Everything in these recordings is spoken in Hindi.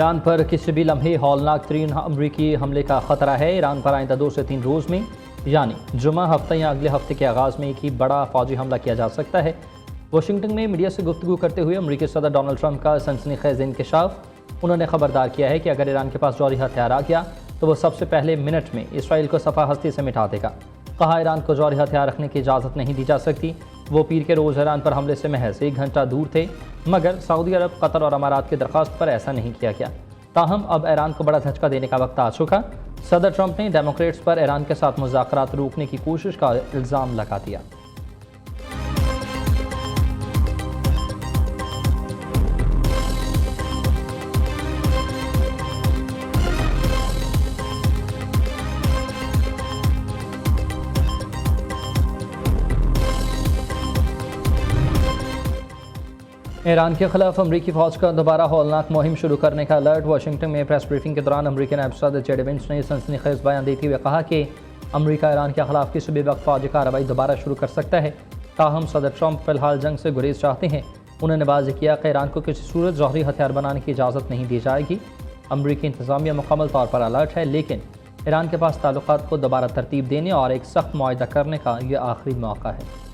ईरान पर किसी भी लम्हे हौलनाक तरीन अमरीकी हमले का खतरा है। ईरान पर आइंदा 2 से 3 रोज़ में यानी जुमा हफ्ते या अगले हफ्ते के आगाज़ में एक ही बड़ा फौजी हमला किया जा सकता है। वाशिंगटन में मीडिया से गुफ्तगू करते हुए अमरीकी सदर डोनाल्ड ट्रंप का सनसनीखेज़ इंकशाफ। उन्होंने खबरदार किया है कि अगर ईरान के पास जौहरी हथियार आ गया तो वह सबसे पहले मिनट में इसराइल को सफ़ा हस्ती से मिटा देगा। कहा, ईरान को जौहरी हथियार रखने की इजाज़त नहीं दी जा सकती। वो पीर के रोज़ ईरान पर हमले से महज 1 घंटा दूर थे, मगर सऊदी अरब, कतर और अमारात की दरख्वास्त पर ऐसा नहीं किया गया। ताहम अब ईरान को बड़ा झटका देने का वक्त आ चुका। सदर ट्रंप ने डेमोक्रेट्स पर ईरान के साथ मुज़ाकरात रोकने की कोशिश का इल्ज़ाम लगा दिया। ईरान के खिलाफ अमरीकी फ़ौज का दोबारा हौलनाक मुहिम शुरू करने का अलर्ट। वाशिंगटन में प्रेस ब्रीफिंग के दौरान अमरीकी नायब सदर जेडी वेंस ने सनसनीखेज़ बयान देते हुए कहा कि अमरीका ईरान के खिलाफ किसी भी वक्त फ़ौजी कार्रवाई दोबारा शुरू कर सकता है। ताहम सदर ट्रंप फिलहाल जंग से गुरेज चाहते हैं। उन्होंने वाज़ेह किया कि ईरान को किसी सूरत जौहरी हथियार बनाने की इजाज़त नहीं दी जाएगी। अमरीकी इंतज़ामिया मुकम्मल तौर पर अलर्ट है, लेकिन ईरान के पास ताल्लुकात को दोबारा तरतीब देने और एक सख्त मुआहदा करने का यह आखिरी मौका है।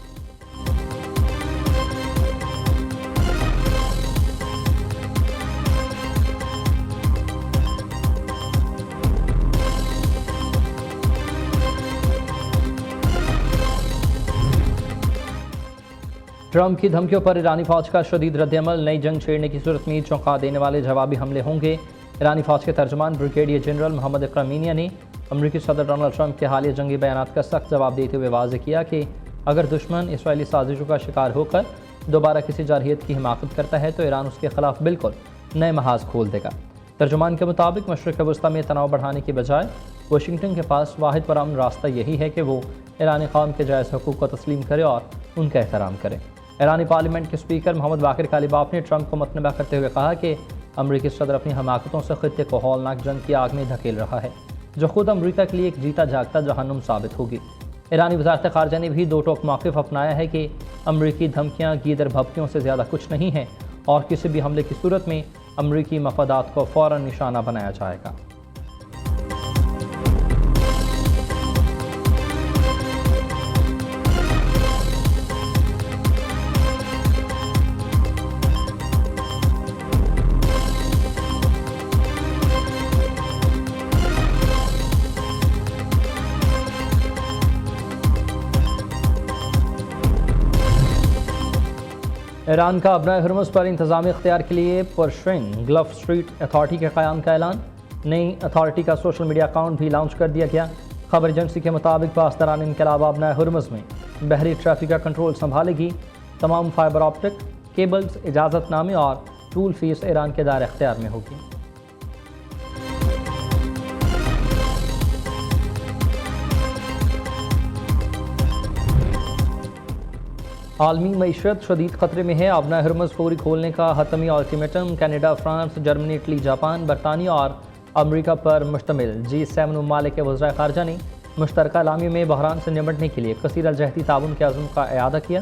ट्रंप की धमकियों पर ईरानी फ़ौज का शदीद रद्दअमल। नई जंग छेड़ने की सूरत में चौंका देने वाले जवाबी हमले होंगे। ईरानी फ़ौज के तर्जमान ब्रिगेडियर जनरल मोहम्मद इकराम ने अमरीकी सदर डोनाल्ड ट्रंप के हालिया जंगी बयानात का सख्त जवाब देते हुए वाज़ेह किया कि अगर दुश्मन इसराइली साजिशों का शिकार होकर दोबारा किसी जारहियत की हिमाकत करता है तो ईरान उसके खिलाफ बिल्कुल नए महाज खोल देगा। तर्जुमान के मुताबिक मशरिक़ वस्ती में तनाव बढ़ाने की बजाय वाशिंगटन के पास वाहिद पुरअमन रास्ता यही है कि वो ईरानी कौम के जायज़ हकूक़ को तस्लीम करे और उनका एहतराम करे। ईरानी पार्लियामेंट के स्पीकर मोहम्मद बाकिर कालिबाफ ने ट्रंप को मतनबा करते हुए कहा कि अमरीकी सदर अपनी हमाकतों से खित्ते को हौलनाक जंग की आग में धकेल रहा है, जो खुद अमरीका के लिए एक जीता जागता जहन्नुम साबित होगी। ईरानी वज़ारत ख़ारजा ने भी दो टोक मौक़िफ़ अपनाया है कि अमरीकी धमकियाँ गीदर भभकियों से ज़्यादा कुछ नहीं हैं और किसी भी हमले की सूरत में अमरीकी मफादात को फ़ौरन निशाना बनाया जाएगा। ईरान का अपना हरमुज़ पर इंतज़ामी इख्तियार के लिए पर्शियन गल्फ़ स्ट्रीट अथॉरिटी के क़याम का ऐलान। नई अथॉरिटी का सोशल मीडिया अकाउंट भी लॉन्च कर दिया गया। खबर एजेंसी के मुताबिक पासदारान इनकलाब अपना हरमुज़ में बहरी ट्रैफिक का कंट्रोल संभालेगी। तमाम फाइबर ऑप्टिक केबल्स, इजाज़तनामे और टूल फीस ईरान के दायरे इख्तियार में होगी। आलमी मईशत शदीद ख़तरे में है। अपना हरमुज़ फौरी खोलने का हतमी ultimatum Canada, France, Germany, Italy, Japan, बरतानिया और अमरीका पर मुश्तमिल G7 ममालिक के वज़राए ख़ारजा ने मुश्तरका एलामिया में बहरान से निपटने के लिए कसीर अलजहती ताउन के अज़्म का इआदा किया।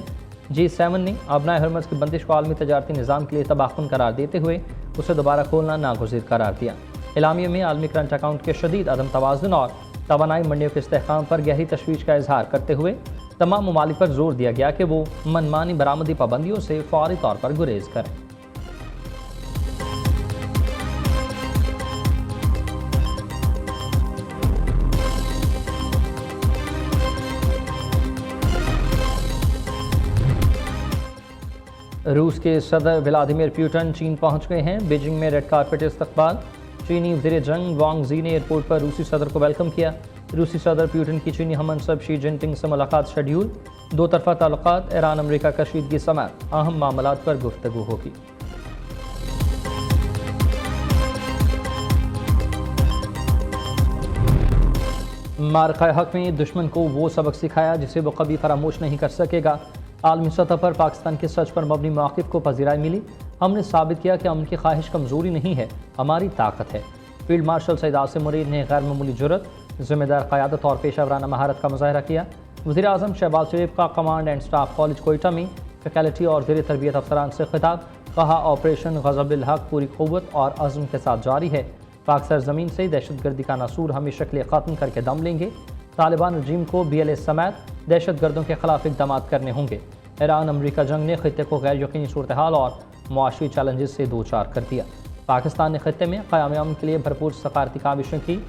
G7 ने अपना हरमुज़ की बंदिश को आलमी तजारती निज़ाम के लिए तबाहकुन करार देते हुए उसे दोबारा खोलना नागुज़ीर करार दिया। एलामिया में आलमी करंट अकाउंट के शदीद अदम तवाज़ुन और तवानाई मंडियों के इस्तेहकाम पर गहरी तशवीश का इजहार करते हुए तमाम ममालिक पर जोर दिया गया कि वो मनमानी बरामदी पाबंदियों से फौरी तौर पर गुरेज करें। रूस के सदर व्लादिमीर पुतिन चीन पहुंच गए हैं। बीजिंग में रेड कारपेट इस्तकबाल। चीनी वज़ीर जंग वांग ज़ी ने एयरपोर्ट पर रूसी सदर को वेलकम किया। रूसी सदर पुतिन की चीनी हममनसब शी जिनपिंग से मुलाकात शेड्यूल। दो तरफ़ा ताल्लुकात, ईरान अमरीका कशीदगी समेत अहम मामलात पर गुफ्तगू होगी। मारक़ा हक़ में दुश्मन को वो सबक सिखाया जिसे वो कभी फरामोश नहीं कर सकेगा। आलमी सतह पर पाकिस्तान के सच पर मबनी मौक़िफ़ को पज़ीराई मिली। हमने साबित किया कि अमन की ख्वाहिश कमज़ोरी नहीं है, हमारी ताकत है। फील्ड मार्शल सईद आसिम मुरीद ने गैर मामूली जुर्रत, ज़िम्मेदार क़यादत और पेशा वराना महारत का मुज़ाहरा किया। वज़ीर आज़म शहबाज शरीफ का command and staff college Quetta में फ़ैकल्टी और ज़ेर तरबियत अफसरान से खिताब। कहा ऑपरेशन ग़ज़ब-उल हक़ पूरी क़ुव्वत और अज़्म के साथ जारी है। पाक सरज़मीन से दहशतगर्दी का नासूर हमेशा के लिए ख़त्म करके दम लेंगे। तालिबान रजीम को BLA समेत दहशतगर्दों के खिलाफ इक़दाम करने होंगे। ईरान अमरीका जंग ने खित्ते को गैर यकीनी सूरत हाल और मुआशी चैलेंजेस से दो चार कर दिया। पाकिस्तान ने खित्ते में क़याम अमन के लिए भरपूर सफारती काविशें की।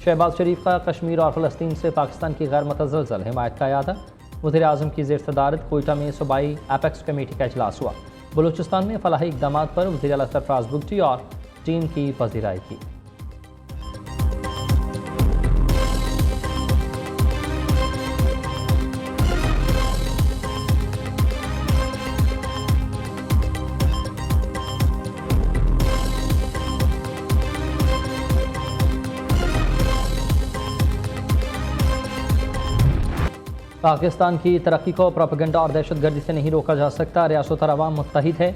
शहबाज शरीफ का कश्मीर और फ़लस्तीन से पाकिस्तान की गैर मुतज़लज़ल हिमायत का यादा। वज़ीर आज़म की ज़ेर सदारत कोयटा में सूबाई एपेक्स कमेटी का इजलास हुआ। बलूचिस्तान में फलाही इक़दाम पर वज़ीर आला सरफराज बुगटी और टीम की पज़ीराई की। पाकिस्तान की तरक्की को प्रोपेगेंडा और दहशतगर्दी से नहीं रोका जा सकता। रियासत और अवाम मुत्तहिद है।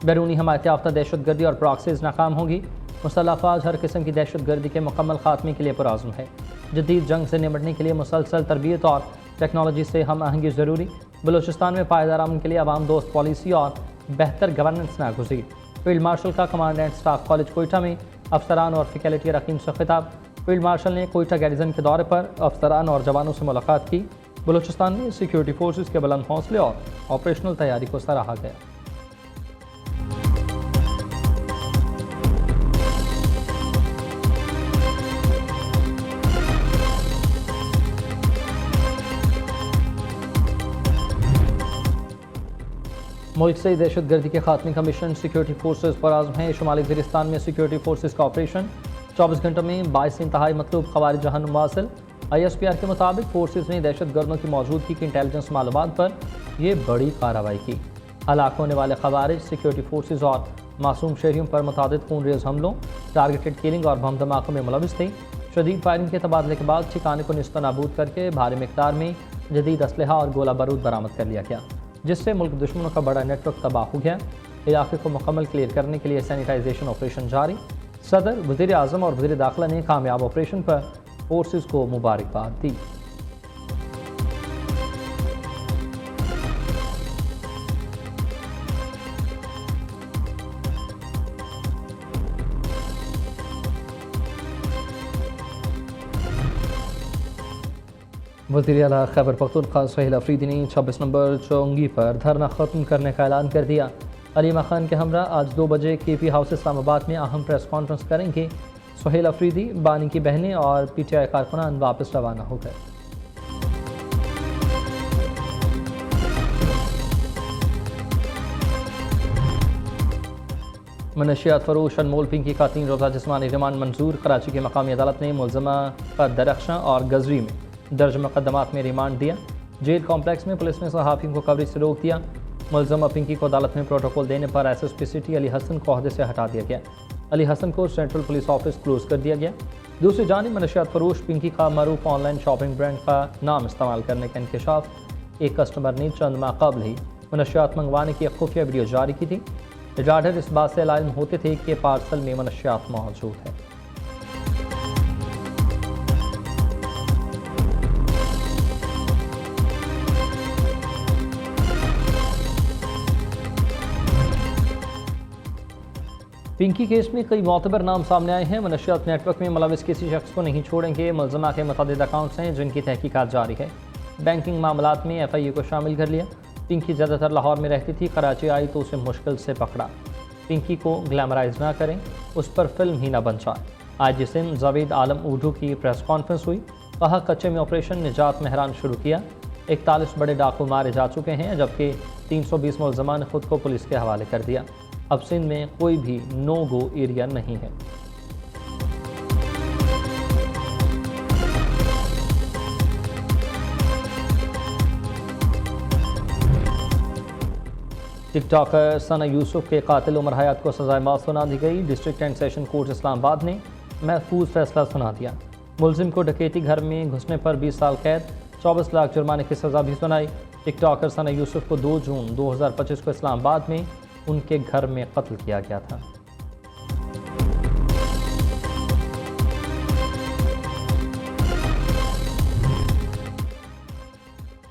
बैरूनी हमायत याफ्ता दहशतगर्दी और प्रॉक्सीज़ नाकाम होगी। मुसल्लह अफ़वाज हर किस्म की दहशतगर्दी के मुकम्मल खात्मे के लिए पुरअज़्म है। जदीद जंग से निपटने के लिए मुसलसल तरबियत और टेक्नोलॉजी से हम आहंगी ज़रूरी। बलूचिस्तान में पायदार अमन के लिए अवाम दोस्त पॉलिसी और बेहतर गवर्नेंस नागुज़ीर। फील्ड मार्शल का कमांडेंट स्टाफ कॉलेज कोयटा में अफसरान और फैकल्टी अरकान से खिताब। फील्ड मार्शल ने कोयटा गैरिजन के दौरे पर अफसरान और जवानों से मुलाकात की। बलूचिस्तान में सिक्योरिटी फोर्सेस के बुलंद हौसले और ऑपरेशनल तैयारी को सराहा गया। मुल्क से दहशतगर्दी के खात्मे का मिशन सिक्योरिटी फोर्सेस पर आज़म है। शुमाली वज़ीरिस्तान में सिक्योरिटी फोर्सेस का ऑपरेशन 24 घंटों में 22 इंतहाई मतलूब ख़वारिज जहन्नुम हासिल। ISPR के मुताबिक फोर्सेस ने दहशतगर्दों की मौजूदगी की इंटेलिजेंस मालूमात पर यह बड़ी कार्रवाई की। हलाक होने वाले ख़वारिज सिक्योरिटी फोर्सेस और मासूम शहरियों पर मुतादिद खूनरेज़ हमलों, टारगेटेड किलिंग और बम धमाकों में मुलविस थे। शदीद फायरिंग के तबादले के बाद ठिकाने को निस्त नाबूद करके भारी मिकदार में जदीद असलहा और गोला बारूद बरामद कर लिया गया, जिससे मुल्क दुश्मनों का बड़ा नेटवर्क तबाह हो गया। इलाके को मुकम्मल क्लियर करने के लिए सैनिटाइजेशन ऑपरेशन जारी। सदर, वज़ीर आज़म और वज़ीर दाखिला ने कामयाब ऑपरेशन पर फोर्सेस को मुबारकबाद दी। वज़ीर आला खैबर पख्तूनख्वा सुहेल अफरीदी ने 26 नंबर चौंगी पर धरना ख़त्म करने का ऐलान कर दिया। अलीमा खान के हमरा आज 2 बजे KP हाउस इस्लामाबाद में अहम प्रेस कॉन्फ्रेंस करेंगे। सुहेल अफरीदी, बानी की बहनें और PTI कारकुनान वापस रवाना हो गए। मनशियात फरोश अनमोल पिंकी का 3 रोज़ा जिस्मानी रिमांड मंजूर। कराची की मकामी अदालत ने मुलज़मा पर दरख्शां और गजरी में दर्ज मुकदमात में रिमांड दिया। जेल कॉम्प्लेक्स में पुलिस ने सहाफ़ियों को कवरेज से रोक दिया। मुलज़मा पिंकी को अदालत में प्रोटोकॉल देने पर SSP सिटी अली हसन को ओहदे से हटा दिया गया। अली हसन को सेंट्रल पुलिस ऑफिस क्लोज कर दिया गया। दूसरी जानिब मनशियात फरोश पिंकी का मरूफ ऑनलाइन शॉपिंग ब्रांड का नाम इस्तेमाल करने का इंकशाफ। एक कस्टमर ने चंद माह कबल ही मनशियात मंगवाने की एक खुफिया वीडियो जारी की थी। राडर इस बात से इल्म होते थे कि पार्सल में मनशियात मौजूद है। पिंकी केस में कई मोतबर नाम सामने आए हैं। मनशियात नेटवर्क में मुलविस किसी शख्स को नहीं छोड़ेंगे। मुलज़मा के मुतअद्दिद अकाउंट्स हैं जिनकी तहकीकात जारी है। बैंकिंग मामलात में FIA को शामिल कर लिया। पिंकी ज़्यादातर लाहौर में रहती थी, कराची आई तो उसे मुश्किल से पकड़ा। पिंकी को ग्लैमराइज ना करें, उस पर फिल्म ही ना बन जाए। आज जिस दिन जावेद आलम ऊडू की प्रेस कॉन्फ्रेंस हुई, कहा कच्चे में ऑपरेशन निजात मेहरान शुरू किया। 41 बड़े डाकू मारे जा चुके हैं, जबकि 320 मुलज़मा ने खुद को पुलिस के हवाले कर दिया। अब सिंध में कोई भी नो गो एरिया नहीं है। टिकटॉकर सना यूसुफ के कातिल उमर हयात को सज़ाए मौत सुना दी गई। District and session court Islamabad ने महफूज फैसला सुना दिया। मुलजिम को डकैती घर में घुसने पर 20 साल कैद, 24 लाख जुर्माने की सज़ा भी सुनाई। टिकटॉकर सना यूसुफ को 2 जून 2025 को इस्लामाबाद में उनके घर में कत्ल किया गया था।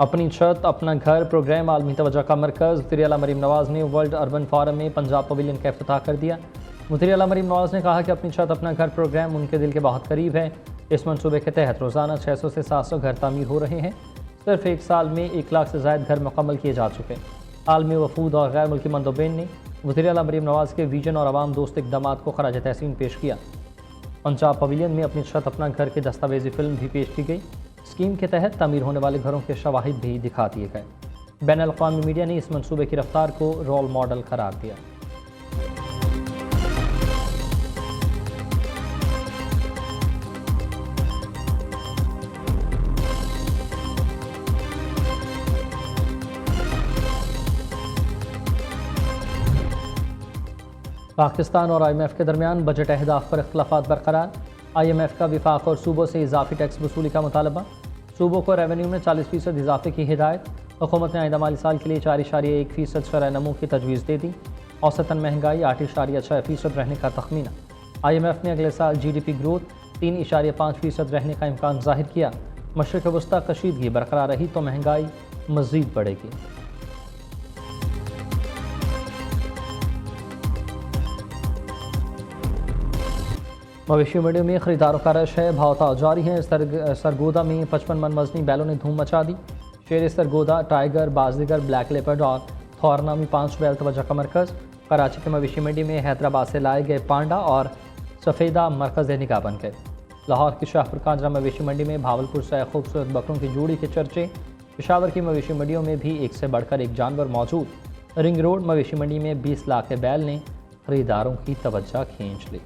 अपनी छत अपना घर प्रोग्राम आलमी तवज्जो का मरकज़। वज़ीर आला मरीम नवाज़ ने वर्ल्ड अर्बन फोरम में पंजाब पवेलियन का इफ्तिताह कर दिया। वज़ीर आला मरीम नवाज़ ने कहा कि अपनी छत अपना घर प्रोग्राम उनके दिल के बहुत करीब है। इस मनसूबे के तहत रोज़ाना 600 से 700 घर तामीर हो रहे हैं। सिर्फ एक साल में 1 लाख से ज़ायद घर मुकम्मल किए जा चुके हैं। आलमी वफूद और गैर मुल्की मंदोबीन ने वज़ीर आला मरीम नवाज़ के विजन और आवाम दोस्त इक़दामात को खराज तहसीन पेश किया। पंजाब पवेलियन में अपनी छत अपना घर की दस्तावेजी फिल्म भी पेश की गई। स्कीम के तहत तामीर होने वाले घरों के शवाहिद भी दिखा दिए गए। बैनुल-अक़वामी मीडिया ने इस मनसूबे की रफ्तार को रोल मॉडल करार दिया। पाकिस्तान और IMF के दरमियान बजट अहदाफ पर इख्तिलाफ़ात बरकरार। IMF का विफाक और सूबों से इजाफी टैक्स वसूली का मुतालबा। सूबों को रेवेन्यू में 40% इजाफे की हिदायत। हुकूमत ने आइंदा माली साल के लिए 4.1% शरह नमू की तजवीज़ दे दी। औसतन महंगाई 8.6% रहने का तखमीना। IMF ने अगले साल GDP ग्रोथ 3.5% रहने का इम्कान जाहिर किया। मशरिक़ वस्ता कशीदगी बरकरार रही तो महंगाई मज़ीद बढ़ेगी। मवेशी मंडियों में खरीदारों का रश है। भाव जारी है। सरगोदा में 55 मन वजनी बैलों ने धूम मचा दी। शेर सरगोदा, टाइगर, बाज़ीगर, ब्लैक लेपर्ड और थॉरना में 5 बैल तवज्जो का मरकज़। कराची के मवेशी मंडी में हैदराबाद से लाए गए पांडा और सफ़ेदा मरकज़ निगाह बन गए। लाहौर की शाहपुर कांजरा मवेशी मंडी में भावलपुर से खूबसूरत बकरों की जोड़ी के चर्चे। पेशावर की मवेशी मंडियों में भी एक से बढ़कर एक जानवर मौजूद। रिंग रोड मवेशी मंडी में 20 लाख के बैल ने खरीदारों की तवज्जो खींच ली।